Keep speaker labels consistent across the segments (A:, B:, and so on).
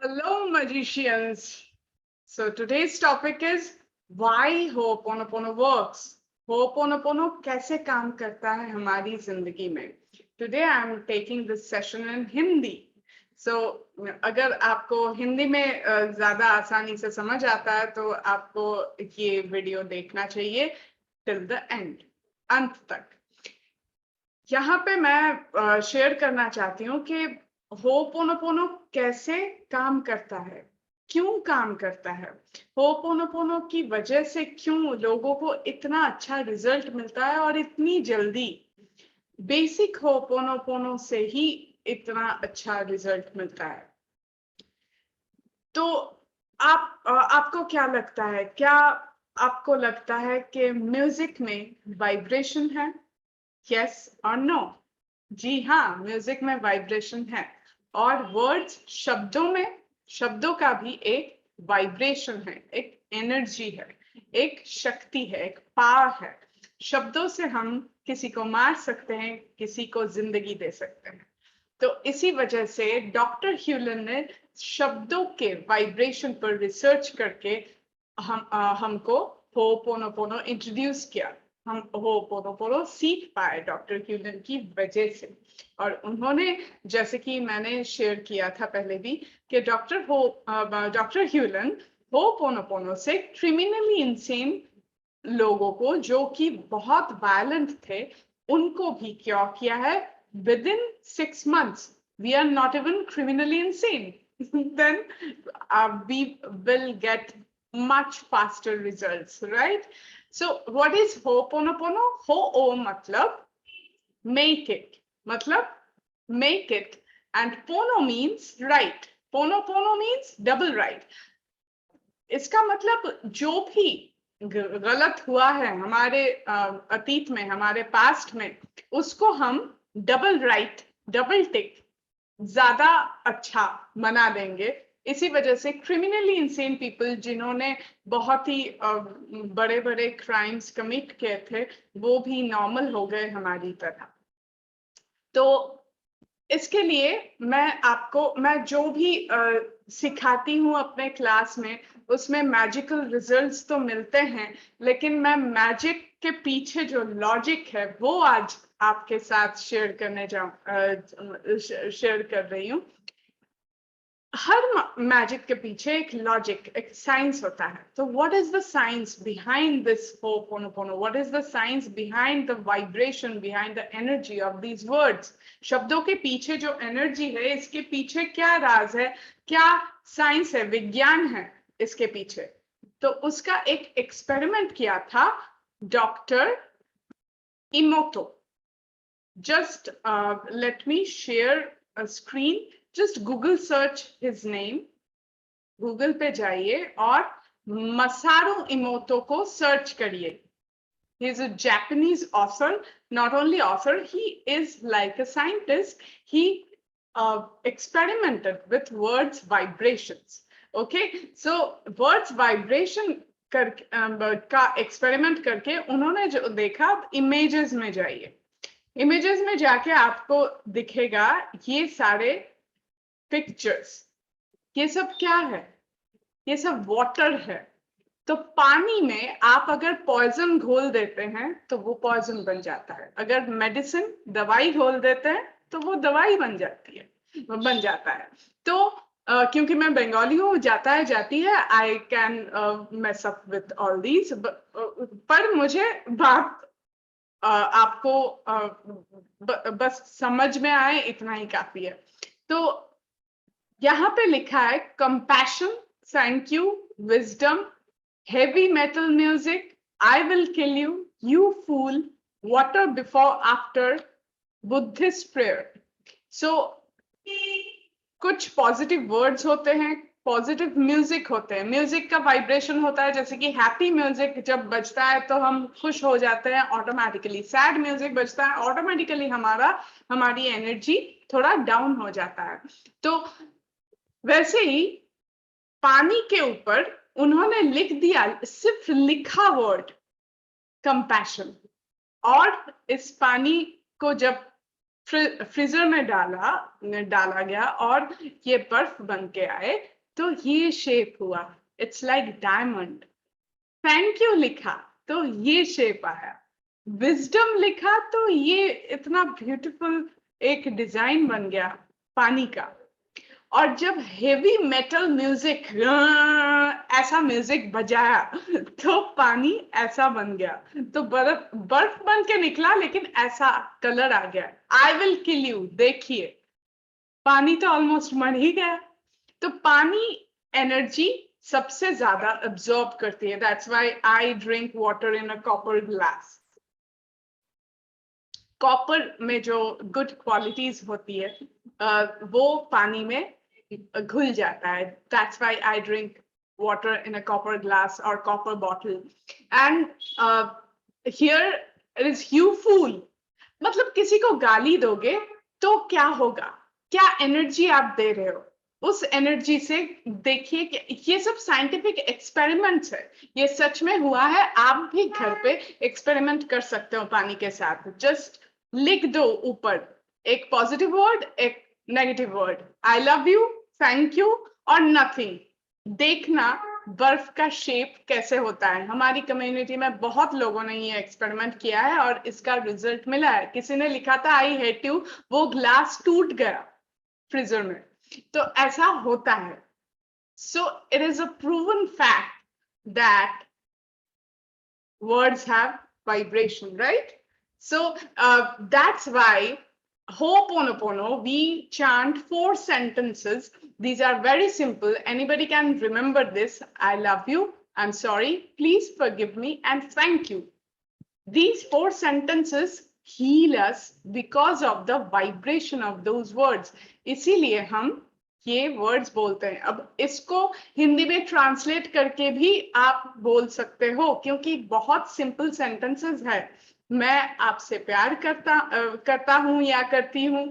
A: Hello, magicians. So today's topic is why Ho'oponopono works. Ho'oponopono कैसे काम करता है हमारी जिंदगी में. Today I am taking this session in Hindi. So अगर आपको हिंदी में ज्यादा आसानी से समझ आता है तो आपको ये वीडियो देखना चाहिए till the end, अंत तक. यहाँ पे मैं शेयर करना चाहती हूँ कि होपोनोपोनो कैसे काम करता है, क्यों काम करता है, होपोनोपोनो की वजह से क्यों लोगों को इतना अच्छा रिजल्ट मिलता है और इतनी जल्दी. बेसिक होपोनोपोनो से ही इतना अच्छा रिजल्ट मिलता है. तो आपको क्या लगता है, क्या आपको लगता है कि म्यूजिक में वाइब्रेशन है? यस और नो? जी हाँ, म्यूजिक में वाइब्रेशन है. और वर्ड्स, शब्दों का भी एक वाइब्रेशन है, एक एनर्जी है, एक शक्ति है, एक पावर है. शब्दों से हम किसी को मार सकते हैं, किसी को जिंदगी दे सकते हैं. तो इसी वजह से डॉक्टर ह्यूलन ने शब्दों के वाइब्रेशन पर रिसर्च करके हमको होपोनोपोनो इंट्रोड्यूस किया. हम होपोनोपोनो सीख पाए डॉक्टर ह्यूलन की वजह से. और उन्होंने, जैसे कि मैंने शेयर किया था पहले भी, कि डॉक्टर ह्यूलन होपोनोपोनो से क्रिमिनली इंसेन लोगों को, जो कि बहुत वायलेंट थे, उनको भी क्योर किया है within 6 months. We are not even criminally insane. Then we will get much faster results, right? So what is Ho'oponopono? Ho matlab make it, matlab make it, and pono means right. Pono means double right. इसका मतलब जो भी गलत हुआ है हमारे अतीत में, हमारे पास्ट में, उसको हम डबल राइट, डबल टिक, ज्यादा अच्छा बना देंगे. इसी वजह से क्रिमिनली इंसेन पीपल, जिन्होंने बहुत ही बड़े बड़े क्राइम्स कमिट किए थे, वो भी नॉर्मल हो गए हमारी तरह. तो इसके लिए मैं जो भी सिखाती हूँ अपने क्लास में, उसमें मैजिकल रिजल्ट्स तो मिलते हैं, लेकिन मैं मैजिक के पीछे जो लॉजिक है वो आज आपके साथ शेयर कर रही हूँ. हर मैजिक के पीछे एक लॉजिक, एक साइंस होता है. तो what is the science behind this ho'oponopono? What is the science behind the vibration, behind the energy of these words? शब्दों के पीछे जो एनर्जी है, इसके पीछे क्या राज है, क्या साइंस है, विज्ञान है इसके पीछे? तो उसका एक एक्सपेरिमेंट किया था doctor इमोटो. Just let me share a screen. Just Google search his name. Google पे जाइए और मसारू इमोटो को सर्च करिए. He is a Japanese author. Not only author, he is like a scientist. He experimented with words vibrations. Okay, so words vibration का experiment करके उन्होंने जो देखा, इमेजेस में जाइए. इमेजेस में जाके आपको दिखेगा ये सारे पिक्चर्स. ये सब क्या है? ये सब वाटर है. तो पानी में आप अगर पॉइजन घोल देते हैं तो वो पॉइजन बन जाता है. अगर मेडिसिन, दवाई घोल देते हैं तो वो दवाई बन जाता है. तो क्योंकि मैं बंगाली हूँ, जाता है जाती है, I can mess up with all these, पर मुझे बात आपको बस समझ में आए इतना ही काफी है. तो यहाँ पे लिखा है compassion, thank you, wisdom, heavy metal music, I will kill you, you fool, water before after, Buddhist prayer. So कुछ पॉजिटिव वर्ड्स होते हैं, पॉजिटिव म्यूजिक होते हैं. म्यूजिक का वाइब्रेशन होता है, जैसे कि हैप्पी म्यूजिक जब बजता है तो हम खुश हो जाते हैं ऑटोमेटिकली. सैड म्यूजिक बजता है, ऑटोमेटिकली हमारी एनर्जी थोड़ा डाउन हो जाता है. तो वैसे ही पानी के ऊपर उन्होंने लिख दिया, सिर्फ लिखा वर्ड कंपैशन, और इस पानी को जब फ्रीजर में डाला गया और ये बर्फ बन के आए, तो ये शेप हुआ, it's like diamond. Thank you लिखा तो ये शेप आया, विजडम लिखा तो ये इतना ब्यूटीफुल एक डिजाइन बन गया पानी का। और जब हेवी मेटल म्यूजिक ऐसा म्यूजिक बजाया तो पानी ऐसा बन गया, तो बर्फ बर्फ बन के निकला लेकिन ऐसा कलर आ गया। आई विल किल यू, देखिए पानी तो ऑलमोस्ट मर ही गया। तो पानी एनर्जी सबसे ज्यादा अब्सॉर्ब करती है, that's why I drink water in a copper glass. Copper में जो गुड क्वालिटीज होती है वो पानी में घुल जाता है, that's why I drink water in a copper glass or copper bottle. And here it is you fool, मतलब किसी को गाली दोगे तो क्या होगा, क्या एनर्जी आप दे रहे हो, उस एनर्जी से देखिए कि ये सब साइंटिफिक एक्सपेरिमेंट्स है, ये सच में हुआ है। आप भी घर पे एक्सपेरिमेंट कर सकते हो पानी के साथ। जस्ट लिख दो ऊपर एक पॉजिटिव वर्ड, एक negative word, I love you, thank you और नथिंग। देखना बर्फ का शेप कैसे होता है। हमारी कम्युनिटी में बहुत लोगों ने ये एक्सपेरिमेंट किया है और इसका रिजल्ट मिला है। किसी ने लिखा था आई हेट यू, वो ग्लास टूट गया फ्रीजर में। तो ऐसा होता है। So it is a proven fact that words have vibration, right? So that's why Ho'oponopono, we chant 4 sentences. These are very simple. Anybody can remember this. I love you, I'm sorry, please forgive me, and thank you. These 4 sentences heal us because of the vibration of those words. इसीलिए हम ये words बोलते हैं। अब इसको हिंदी में translate करके भी आप बोल सकते हो, क्योंकि बहुत सिंपल सेंटेंसेस है। मैं आपसे प्यार करता हूं या करती हूं,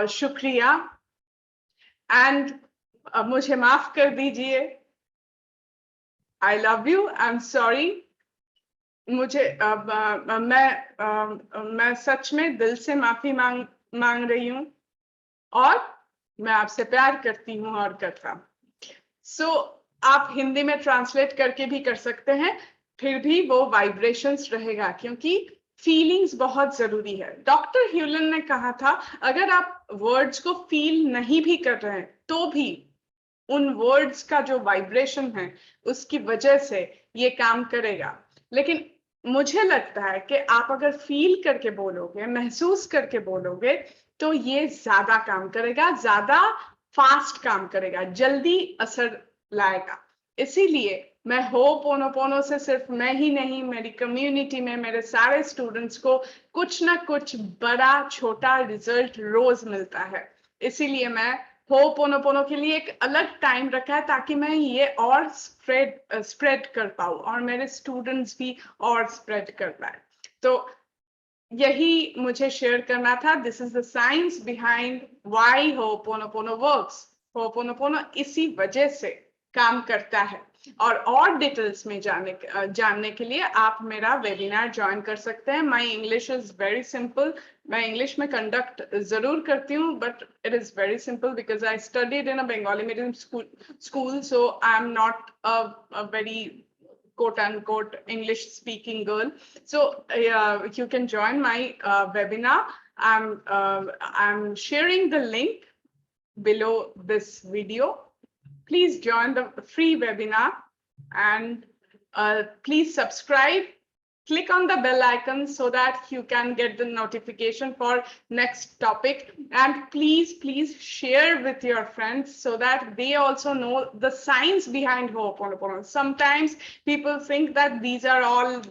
A: शुक्रिया, एंड मुझे माफ कर दीजिए, I love you, I am sorry, मुझे मैं सच में दिल से माफी मांग रही हूं, और मैं आपसे प्यार करती हूं और करता हूं। सो आप हिंदी में ट्रांसलेट करके भी कर सकते हैं, फिर भी वो वाइब्रेशंस रहेगा, क्योंकि फीलिंग्स बहुत जरूरी है। डॉक्टर ह्यूलन ने कहा था अगर आप वर्ड्स को फील नहीं भी कर रहे हैं तो भी उन वर्ड्स का जो वाइब्रेशन है उसकी वजह से ये काम करेगा। लेकिन मुझे लगता है कि आप अगर फील करके बोलोगे, महसूस करके बोलोगे, तो ये ज्यादा काम करेगा, ज्यादा फास्ट काम करेगा, जल्दी असर लाएगा। इसीलिए मैं होपोनोपोनो से सिर्फ मैं ही नहीं, मेरी कम्युनिटी में मेरे सारे स्टूडेंट्स को कुछ ना कुछ बड़ा छोटा रिजल्ट रोज मिलता है। इसीलिए मैं होपोनोपोनो के लिए एक अलग टाइम रखा है, ताकि मैं ये और स्प्रेड कर पाऊं और मेरे स्टूडेंट्स भी और स्प्रेड कर पाए। तो यही मुझे शेयर करना था। This is the science behind why ho'oponopono works. Ho'oponopono इसी वजह से काम करता है। और डिटेल्स में जानने के लिए आप मेरा वेबिनार ज्वाइन कर सकते हैं। My English is very simple. मैं इंग्लिश में कंडक्ट जरूर करती हूँ, but it is very simple because I studied in a Bengali medium school, so I am not a very quote unquote English speaking girl. So you can join my webinar. I'm sharing the link below this video. Please join the free webinar, and please subscribe. Click on the bell icon so that you can get the notification for next topic, and please share with your friends so that they also know the science behind Ho'oponopono. Sometimes people think that these are all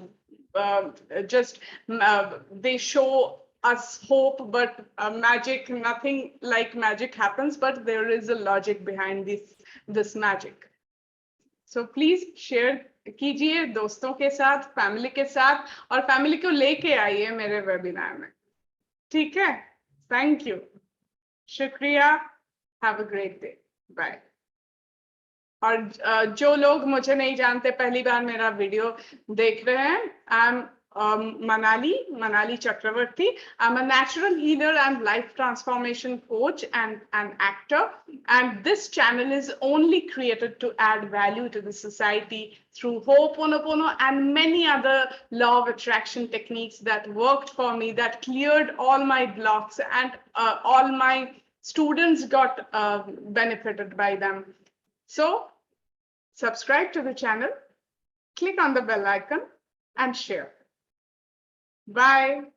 A: just they show us hope, but magic, nothing like magic happens, but there is a logic behind this magic. So please share कीजिए दोस्तों के साथ, family के साथ, और family को लेके आइए मेरे वेबिनार में। ठीक है, थैंक यू, शुक्रिया, have a great day, bye. और जो लोग मुझे नहीं जानते, पहली बार मेरा वीडियो देख रहे हैं, I am Manali Chakravarti. I'm a natural healer and life transformation coach and an actor. And this channel is only created to add value to the society through Ho'oponopono and many other law of attraction techniques that worked for me, that cleared all my blocks, and all my students got benefited by them. So subscribe to the channel, click on the bell icon, and share. Bye.